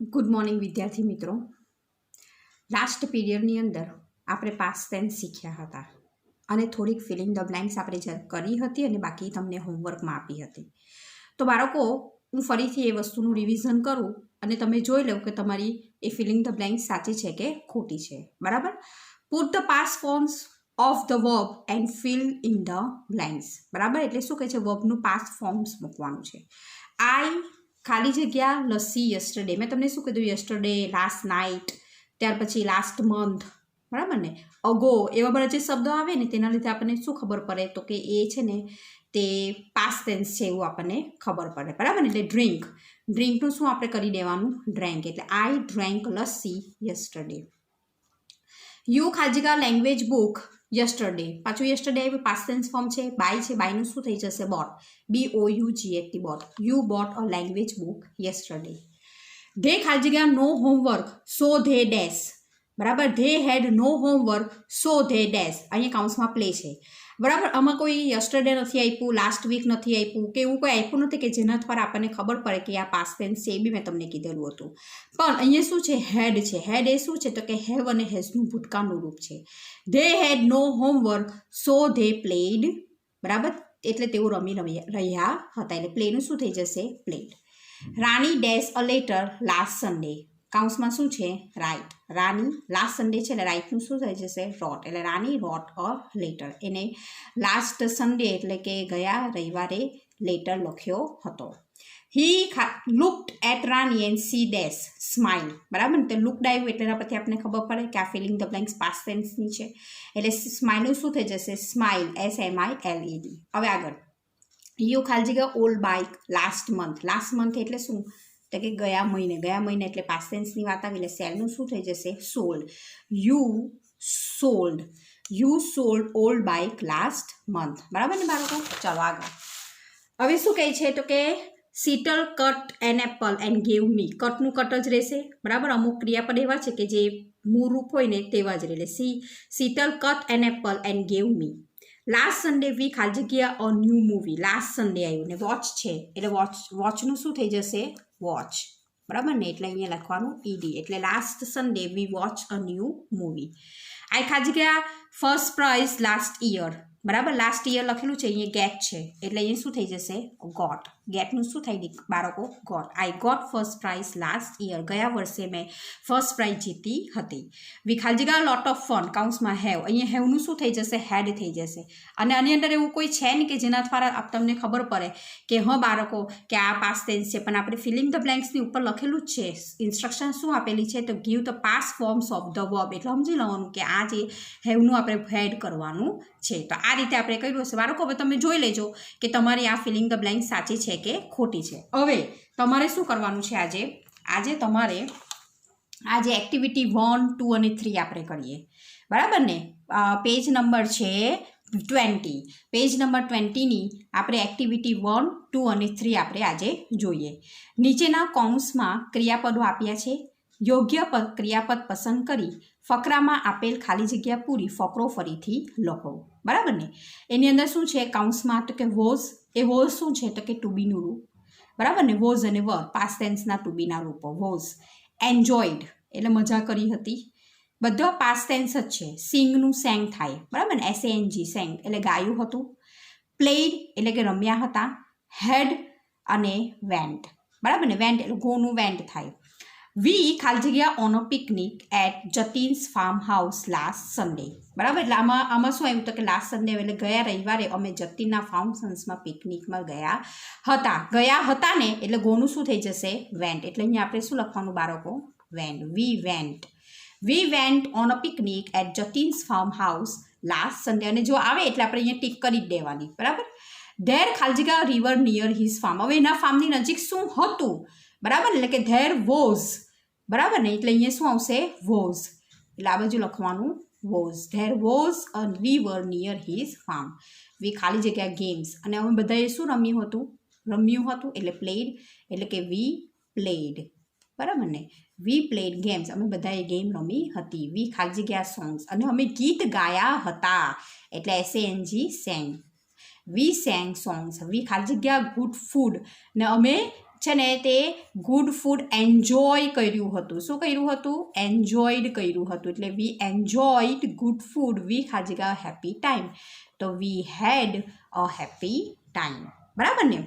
Good morning વિદ્યાર્થી મિત્રો. Last પીરિયડની અંદર આપણે પાસ્ટ ટેન્સ શીખ્યા હતા અને થોડીક ફિલિંગ ધ બ્લેન્ક્સ આપણે કરી હતી અને બાકી તમને હોમવર્કમાં આપી હતી. તો બાળકો, હું ફરીથી એ વસ્તુનું રિવિઝન કરું અને તમે જોઈ લો કે તમારી એ ફિલિંગ ધ બ્લેન્ક્સ સાચી છે કે ખોટી છે. બરાબર? Put the past forms of the verb and fill in the blanks. બરાબર? એટલે શું કહે છે? વર્બનું પાસ્ટ ફોર્મ્સ મૂકવાનું છે. આઈ ખાલી જગ્યા લસ્સી યસ્ટરડે. મેં તમને શું કીધું? યસ્ટરડે, લાસ્ટ નાઇટ, ત્યાર પછી લાસ્ટ મંથ, બરાબર ને, અગો, એવા બધા જે શબ્દો આવે ને તેના લીધે આપણને શું ખબર પડે? તો કે એ છે ને તે પાસ્ટ ટેન્સ છે એવું આપણને ખબર પડે. બરાબર ને? એટલે ડ્રિંક, ડ્રિંકનું શું આપણે કરી દેવાનું? ડ્રેન્ક. એટલે I drank lassi yesterday. You ખાલી જગ્યા લેંગ્વેજ બુક યસ્ટરડે. પાછું યસ્ટરડે આવ્યું, પાસ્ટ ટેન્સ ફોર્મ છે. બાય છે, બાયનું શું થઈ જશે? Bought. BOUGHT, bought. You bought a language book yesterday. They ખાલી જગ્યા no homework so they dash. બરાબર? They had no homework so they dash. અહીંયા કાઉન્સમાં પ્લે છે. બરાબર? આમાં કોઈ યસ્ટરડે નથી આપ્યું, લાસ્ટ વીક નથી આપ્યું કે એવું કોઈ આપ્યું નથી કે જેના દ્વારા આપણને ખબર પડે કે આ પાસ્ટ ટેન્સ છે. એ બી મેં તમને કીધેલું હતું. પણ અહીંયા શું છે? હેડ છે. હેડ એ શું છે? તો કે હેવ અને હેઝનું ભૂતકાળનું રૂપ છે. They had no homework so they played. બરાબર? એટલે તેઓ રમી રહ્યા હતા. એટલે પ્લેનું શું થઈ જશે? Played. Rani dash a letter last Sunday. કાઉન્સમાં શું છે? રાઇટ. રાની લાસ્ટ સન્ડે છે એટલે રાઇટનું શું થઈ જશે? રોટ. એટલે રાની રોટ અ લેટર. એને લાસ્ટ સન્ડે એટલે કે ગયા રવિવારે લેટર લખ્યો હતો. He looked at Rani and she dash smile. બરાબર ને? તો લુકડ આવ્યું એટલે એના પરથી આપણને ખબર પડે કે આ ફિલિંગ ધ બ્લેન્ક્સ પાસ્ટ ટેન્સની છે. એટલે સ્માઇલનું શું થઈ જશે? સ્માઇલ. SMILED. હવે આગળ. યુ ખાલી જગ્યા old bike last month. Last month એટલે શું? તો કે ગયા મહિને. ગયા મહિને એટલે પાસ્ટ ટેન્સની વાત આવી એટલે સેલનું શું થઈ જશે? Sold. You sold. You sold old bike last month. બરાબર ને બાળકો? ચાલો આગળ. હવે શું કહે છે? તો કે Sheetal cut an apple and gave me. કટનું કટ જ રહેશે. બરાબર? અમુક ક્રિયાપદ એવા છે કે જે મૂળ રૂપ હોય ને તેવા જ રહે. Sheetal cut an apple and gave me. Last Sunday we ખાલી જગ્યા a new movie. Last Sunday આવ્યું ને વોચ છે એટલે વોચનું શું થઈ જશે? વોચ. બરાબર ને? એટલે અહીંયા લખવાનું ED. એટલે last Sunday we watch a new movie. આ ખાલી જગ્યા ફર્સ્ટ પ્રાઇઝ લાસ્ટ યર. બરાબર? લાસ્ટ યર લખેલું છે, અહીંયા ગેટ છે એટલે અહીંયા શું થઈ જશે? ગોટ. ગેટનું શું થઈ બાળકો? Got. I got first prize last year. ગયા વર્ષે મેં ફર્સ્ટ પ્રાઇઝ જીતી હતી. વી ખાલી જગ્યા લોટ ઓફ ફન. કાઉન્સમાં હેવ. અહીંયા હેવનું શું થઈ જશે? હેડ થઈ જશે. અને આની અંદર એવું કોઈ છે નહીં કે જેના દ્વારા તમને ખબર પડે કે હા બાળકો કે આ પાસ્ટ ટેન્સ છે. પણ આપણે ફિલિંગ ધ બ્લેન્ક્સની ઉપર લખેલું જ છે. ઇન્સ્ટ્રક્શન શું આપેલી છે? તો give the past forms of the verb. એટલે સમજી લેવાનું કે આ જે હેવનું આપણે હેડ કરવાનું છે. તો આ રીતે આપણે કર્યું હશે બાળકો. હવે તમે જોઈ લેજો કે તમારી આ ફિલિંગ ધ બ્લેન્ક સાચી છે કે ખોટી છે. હવે તમારે શું કરવાનું છે? આજે તમારે આજે એક્ટિવિટી 1, 2 અને 3 આપણે કરીએ. બરાબર ને? પેજ નંબર છે 20. પેજ નંબર 20ની આપણે એક્ટિવિટી 1, 2 અને 3 આપણે આજે જોઈએ. નીચેના કૌંસમાં ક્રિયાપદો આપ્યા છે. યોગ્ય ક્રિયાપદ પસંદ કરી ફકરામાં આપેલ ખાલી જગ્યા પૂરી. ફકરો ફરીથી લખો. બરાબર ને? એની અંદર શું છે? કાઉન્સમાં તો કે વોઝ. એ વોઝ શું છે? તો કે ટુ બીનું રૂપ. બરાબર ને? વોઝ અને વર પાસ્ટ ટેન્સના ટુ બીના રૂપો. વોઝ. એન્જોયડ એટલે મજા કરી હતી. બધા પાસ્ટ ટેન્સ જ છે. સિંગનું સેંગ થાય. બરાબર ને? SANG સેંગ એટલે ગાયું હતું. પ્લેડ એટલે કે રમ્યા હતા. હેડ અને વેન્ટ. બરાબર ને? વેન્ટ એટલે ગોનું વેન્ટ થાય. વી ખાલી જગ્યા on a picnic at Jatin's farm house last Sunday. બરાબર? એટલે આમાં શું આવ્યું? તો કે લાસ્ટ સન્ડે એટલે ગયા રવિવારે અમે જતીનના ફાર્મ હાઉસમાં પિકનિકમાં ગયા હતા. ગયા હતા ને એટલે ગોનું શું થઈ જશે? વેન્ટ. એટલે અહીંયા આપણે શું લખવાનું બાળકો? Went. We went. We went on a picnic at Jatin's farm house last Sunday. અને જો આવે એટલે આપણે અહીંયા ટીક કરી જ દેવાની. બરાબર? ધેર ખાલી જગ્યા રિવર નિયર હિઝ ફાર્મ. હવે એના ફાર્મની નજીક શું હતું? બરાબર? એટલે કે ધેર વોઝ. બરાબર ને? એટલે અહીંયા શું આવશે? વોઝ. એટલે આ બાજુ લખવાનું was. There was a river near his farm. We ખાલી જગ્યા ગેમ્સ. અને અમે બધાએ શું રમ્યું હતું? એટલે પ્લેડ. એટલે કે વી પ્લેડ. બરાબર ને? વી પ્લેડ ગેમ્સ. અમે બધાએ ગેમ રમી હતી. વી ખાલી જગ્યા સોંગ્સ. અને અમે ગીત ગાયા હતા. એટલે SANG સેંગ. વી સેંગ સોંગ્સ. વી ખાલી જગ્યા ગુડ ફૂડ. ને અમે છે ને તે ગુડ ફૂડ એન્જોય કર્યું હતું. શું કર્યું હતું? એન્જોયડ કર્યું હતું. એટલે વી એન્જોયડ ગુડ ફૂડ. વી ખાજી ગયા હેપી ટાઈમ. તો વી હેડ અ હેપી ટાઈમ. બરાબર ને?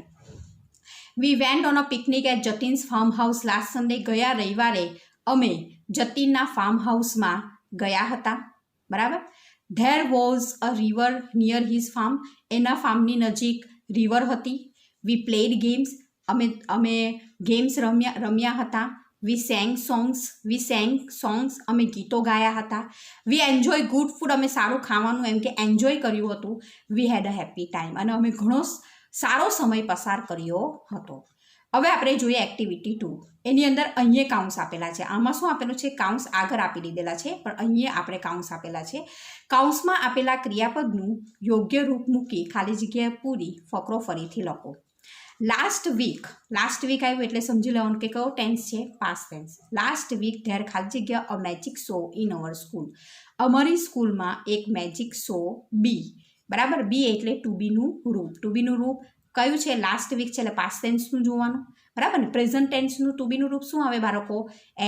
We went on a picnic at Jatin's farm house last Sunday. ગયા રવિવારે અમે જતીનના ફાર્મ હાઉસમાં ગયા હતા. બરાબર. There was a river near his farm. એના ફાર્મની નજીક રિવર હતી. We played games. અમે ગેમ્સ રમ્યા હતા. We sang songs. અમે ગીતો ગાયા હતા. We enjoy good food. અમે સારું ખાવાનું એમ કે એન્જોય કર્યું હતું. We had a happy time. અને અમે ઘણો સારો સમય પસાર કર્યો હતો. હવે આપણે જોઈએ એક્ટિવિટી 2. એની અંદર અહીંયા કાઉન્સ આપેલા છે. આમાં શું આપેલું છે? કાઉન્સ આગળ આપી દીધેલા છે, પણ અહીંયા આપણે કાઉન્સ આપેલા છે. કાઉન્સમાં આપેલા ક્રિયાપદનું યોગ્ય રૂપ મૂકી ખાલી જગ્યા પૂરી ફકરો ફરીથી લખો. લાસ્ટ વીક આવ્યું એટલે સમજી લેવાનું કે કયો ટેન્સ છે? Past tense. Last week there ખાલી જગ્યા a magic show in our school. અમારી સ્કૂલમાં એક મેજિક શો બી. બરાબર. બી એટલે ટુ બીનું રૂપ. ટુ બીનું રૂપ કયું છે? લાસ્ટ વીક છે એટલે પાસ્ટ ટેન્સનું જોવાનું. બરાબર ને? પ્રેઝન્ટ ટેન્સનું ટુ બીનું રૂપ શું આવે બાળકો?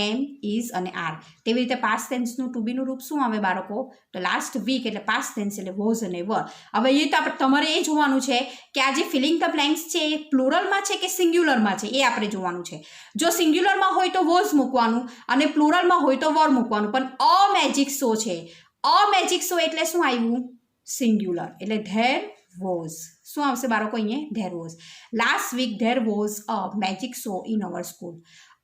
એમ, ઇઝ અને આર. તેવી રીતે પાસ્ટ ટેન્સનું ટુ બીનું રૂપ શું આવે બાળકો? તો લાસ્ટ વીક એટલે પાસ્ટ ટેન્સ એટલે વોઝ અને વર. હવે એ તો તમારે એ જોવાનું છે કે આ જે ફિલિંગ ધ બ્લેન્ક્સ છે એ પ્લુરલમાં છે કે સિંગ્યુલરમાં છે, એ આપણે જોવાનું છે. જો સિંગ્યુલરમાં હોય તો વોઝ મૂકવાનું અને પ્લુરલમાં હોય તો વર મૂકવાનું. પણ અ મેજિક શો છે. અ મેજિક શો એટલે શું આવ્યું? સિંગ્યુલર. એટલે ધેર વોઝ. શું આવશે બાળકો અહીંયા? There was. Last week there was a magic show in our school.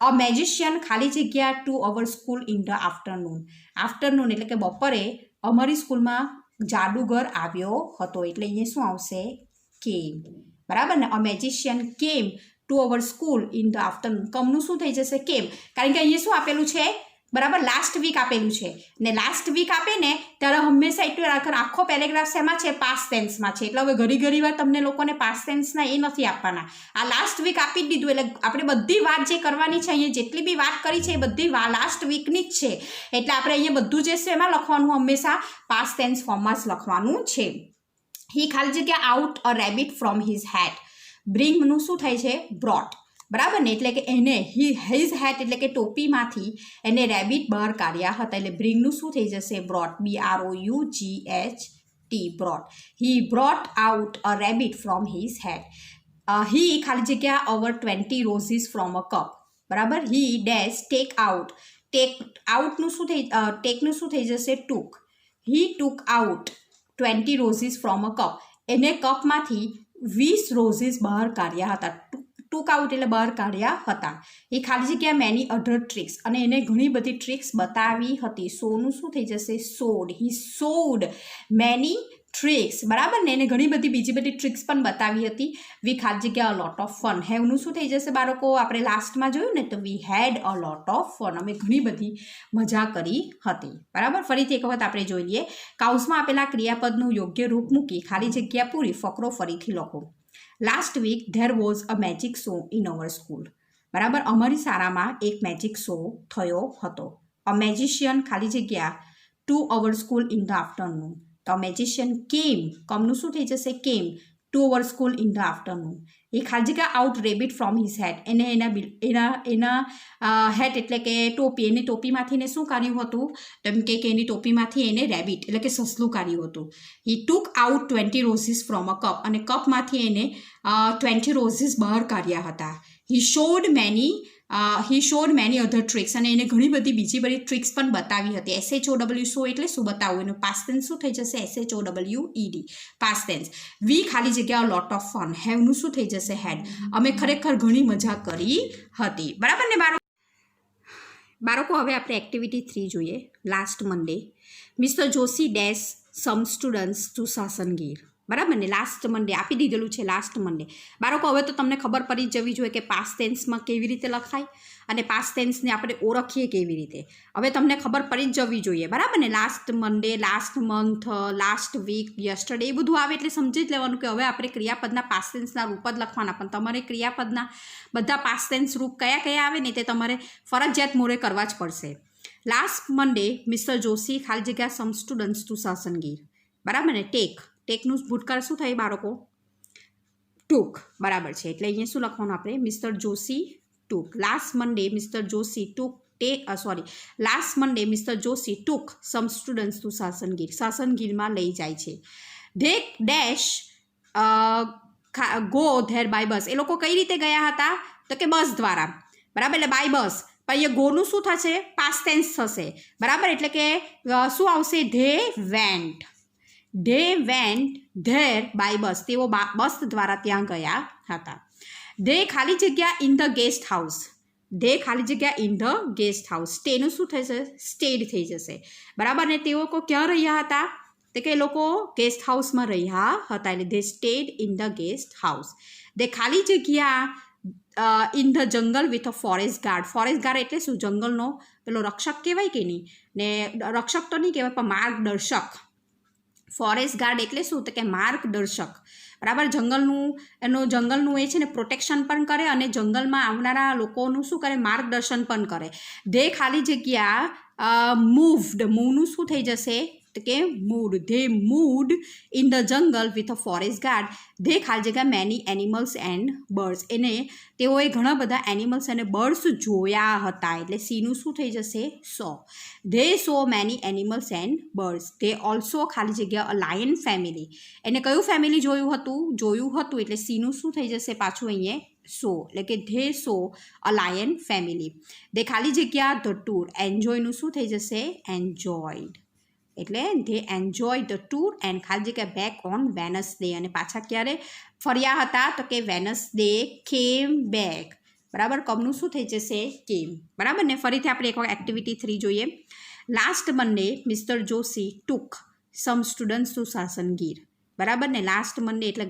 A magician ખાલી જગ્યા to our school in the afternoon. Afternoon એટલે કે બપોરે અમારી સ્કૂલમાં જાદુગર આવ્યો હતો. એટલે અહીંયા શું આવશે? કેમ. બરાબર ને? A magician came to our school in the afternoon. કમનું શું થઈ જશે? કેમ. કારણ કે અહીંયા શું આપેલું છે? બરાબર. લાસ્ટ વીક આપેલું છે ને લાસ્ટ વીક આપે ને ત્યારે હંમેશા એટલું આખો પેરેગ્રાફ શેમાં છે? પાસ્ટ ટેન્સમાં છે. એટલે હવે ઘડી વાર તમને લોકોને પાસ્ટ ટેન્સના એ નથી આપવાના. આ લાસ્ટ વીક આપી જ દીધું એટલે આપણે બધી વાત જે કરવાની છે અહીંયા જેટલી બી વાત કરી છે એ બધી લાસ્ટ વીકની જ છે. એટલે આપણે અહીંયા બધું જે છે એમાં લખવાનું હંમેશા પાસ્ટ ટેન્સ ફોર્મમાં જ લખવાનું છે. હી ખાલી જગ્યા out a rabbit from his hat. બ્રિંગનું શું થાય છે? બ્રોટ. બરાબર ને? એટલે કે એને હિઝ હેટ એટલે કે ટોપીમાંથી એને રેબિટ બહાર કાઢ્યા હતા. એટલે બ્રિંગનું શું થઈ જશે? Brought. BROUGHT. Brought. He brought out a rabbit from his hat. He ખાલી જગ્યા over 20 roses from a cup. બરાબર. He dash take out. ટેકનું શું થઈ જશે? Took. He took out 20 roses from a cup. એને કપમાંથી 20 રોઝીસ બહાર કાઢ્યા હતા. ટુક આઉટ એટલે બહાર કાઢ્યા હતા. એ ખાલી જગ્યા મેની અધર ટ્રિક્સ. અને એને ઘણી બધી ટ્રિક્સ બતાવી હતી. સોનું શું થઈ જશે? સોડ. હી સોડ મેની ટ્રિક્સ. બરાબર ને? એને ઘણી બીજી બધી ટ્રિક્સ પણ બતાવી હતી. વી ખાલી જગ્યા અ લોટ ઓફ ફન. હેવનું શું થઈ જશે બાળકો? આપણે લાસ્ટમાં જોયું ને તો વી had a lot of fun. અમે ઘણી બધી મજા કરી હતી. બરાબર. ફરીથી એક વખત આપણે જોઈ લઈએ. કાઉન્સમાં આપેલા ક્રિયાપદનું યોગ્ય રૂપ મૂકી ખાલી જગ્યા પૂરી ફકરો ફરીથી લખો. Last week there was a magic show in our school. બરાબર. અમારી શાળામાં એક મેજિક શો થયો હતો. અ મેજિશિયન ખાલી જગ્યા to our school in the afternoon. તો મેજિશિયન કેમ. કમનું શું થઈ જશે? Came to our school in the afternoon. એ ખાલી જગ્યા out rabbit from his hat. એને એના હેટ એટલે કે ટોપી. એની ટોપીમાંથી શું કાઢ્યું હતું? તેમ કે એની ટોપીમાંથી એને રેબિટ એટલે કે સસલું કાઢ્યું હતું. He took out 20 roses from a cup. અને કપમાંથી એને 20 રોઝીસ બહાર કાઢ્યા હતા. He showed many other tricks. અને એને ઘણી બધી ટ્રિક્સ પણ બતાવી હતી. SHOW શો એટલે શું બતાવવું? એનું પાસ્ટ ટેન્સ શું થઈ જશે? SHOWED past tense. વી ખાલી જગ્યા લોટ ઓફ ફન. હેવનું શું થઈ જશે? હેડ. અમે ખરેખર ઘણી મજા કરી હતી. બરાબર ને બાળકો? હવે આપણે એક્ટિવિટી 3 જોઈએ. Last Monday mister Joshi dash some students to Sasan Gir. બરાબર ને? લાસ્ટ મંડે આપી દીધેલું છે. લાસ્ટ મંડે બાળકો હવે તો તમને ખબર પડી જવી જોઈએ કે પાસ્ટ ટેન્સમાં કેવી રીતે લખાય અને પાસ્ટ ટેન્સને આપણે ઓળખીએ કેવી રીતે. હવે તમને ખબર પડી જ જવી જોઈએ. બરાબર ને? Last Monday, last month, last week, yesterday એ બધું આવે એટલે સમજી જ લેવાનું કે હવે આપણે ક્રિયાપદના પાસ્ટ ટેન્સના રૂપ જ લખવાના. પણ તમારે ક્રિયાપદના બધા પાસ્ટ ટેન્સ રૂપ કયા આવે ને તે તમારે ફરજિયાત મોરે કરવા જ પડશે. લાસ્ટ મંડે મિસ્ટર જોશી ખાલી જગ્યા સમ સ્ટુડન્ટ્સ ટુ સાસનગીર. બરાબર ને? ટેકનું ભૂતકાળ શું થાય બાળકો? ટૂક બરાબર છે એટલે અહીંયા શું લખવાનું આપણે mister Joshi took last Monday mister Joshi took last Monday mister Joshi took some students to સાસનગીરમાં લઈ જાય છે they dash go there by bus એ લોકો કઈ રીતે ગયા હતા તો કે બસ દ્વારા બરાબર એટલે બાય બસ પણ અહીંયા ગોનું શું થશે પાસ્ટ ટેન્સ થશે બરાબર એટલે કે શું આવશે they went there by bus તેઓ બસ દ્વારા ત્યાં ગયા હતા ધે ખાલી જગ્યા in the guest house in the guest house સ્ટેનું શું થશે સ્ટેડ થઈ જશે બરાબર ને તેઓ ક્યાં રહ્યા હતા તો કે એ લોકો ગેસ્ટ હાઉસમાં રહ્યા હતા એટલે they stayed in the guest house they ખાલી જગ્યા in the jungle with a forest guard એટલે શું જંગલનો પેલો રક્ષક કહેવાય કે નહીં ને રક્ષક તો નહીં કહેવાય પણ માર્ગદર્શક ફોરેસ્ટ ગાર્ડ એટલે શું તો કે માર્ગદર્શક બરાબર જંગલનું એ છે ને પ્રોટેક્શન પણ કરે અને જંગલમાં આવનારા લોકોનું શું કરે માર્ગદર્શન પણ કરે ધે ખાલી જગ્યા મૂવનું શું થઈ જશે તો કે they mood in the jungle with a forest guard they ખાલી જગ્યા મેની એનિમલ્સ એન્ડ બર્ડ્સ એને તેઓએ ઘણા બધા એનિમલ્સ અને બર્ડ્સ જોયા હતા એટલે સીનું શું થઈ જશે they so many animals and birds they also ખાલી જગ્યા અ લાયન ફેમિલી એને કયું ફેમિલી જોયું હતું એટલે સીનું શું થઈ જશે પાછું અહીંયા એટલે કે they so a lion family they ખાલી જગ્યા ધ ટૂર એન્જોયનું શું થઈ જશે એન્જોયડ એટલે they enjoy the tour and ખાલી જગ્યા બેક ઓન વેનસડે અને પાછા ક્યારે ફર્યા હતા તો કે વેનસડે કેમ બેક બરાબર કમનું શું થઈ જશે કેમ બરાબર ને ફરીથી આપણે એક વખત એક્ટિવિટી 3 જોઈએ last Monday mister Joshi took some students to Sasan Gir બરાબર ને લાસ્ટ મંડે એટલે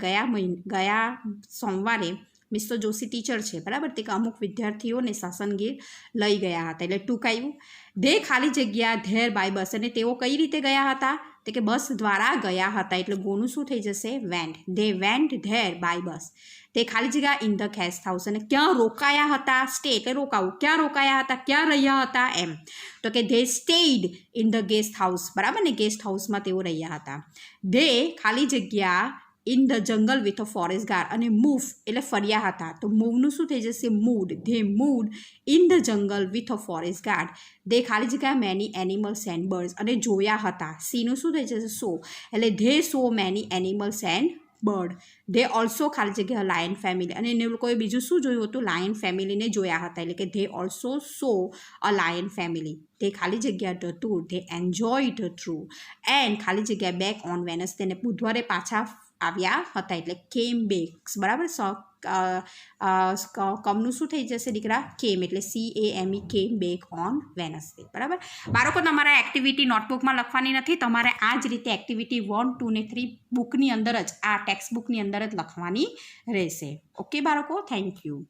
ગયા સોમવારે મિસ્ટર જોશી ટીચર છે બરાબર તે અમુક વિદ્યાર્થીઓને સાસનગીર લઈ ગયા હતા એટલે ટૂંક આવ્યું ધે ખાલી જગ્યા ધેર બાય બસ અને તેઓ કઈ રીતે ગયા હતા તો કે બસ દ્વારા ગયા હતા એટલે ગોનું શું થઈ જશે વેન્ટ ધેર બાય બસ તે ખાલી જગ્યા ઇન ધ ગેસ્ટ હાઉસ અને ક્યાં રોકાયા હતા સ્ટે એટલે રોકાવું ક્યાં રોકાયા હતા ક્યાં રહ્યા હતા એમ તો કે they stayed in the guest house બરાબર ને ગેસ્ટ હાઉસમાં તેઓ રહ્યા હતા ધે ખાલી જગ્યા in the jungle with a forest guard અને મૂવ એટલે ફર્યા હતા તો મૂવનું શું થઈ જશે they mood in the jungle with a forest guard they ખાલી જગ્યા મેની એનિમલ્સ એન્ડ બર્ડ્સ અને જોયા હતા સીનું શું થઈ જશે એટલે they so many animals and bird they also ખાલી જગ્યા લાયન ફેમિલી અને એને લોકોએ બીજું શું જોયું હતું લાયન ફેમિલીને જોયા હતા એટલે કે they also so a lion family they ખાલી જગ્યા the tour they enjoy the tour and ખાલી જગ્યા બેક ઓન વેનસડે ને બુધવારે પાછા આવ્યા હતા એટલે કેમ બેક્સ બરાબર કમનું શું થઈ જશે દીકરા કેમ એટલે CAME કેમ બેક ઓન વેનસડે બરાબર બાળકો તમારા એક્ટિવિટી નોટબુકમાં લખવાની નથી તમારે આ જ રીતે એક્ટિવિટી 1, 2 ને 3 બુકની અંદર જ આ ટેક્સ્ટ બુકની અંદર જ લખવાની રહેશે ઓકે બાળકો થેન્ક યુ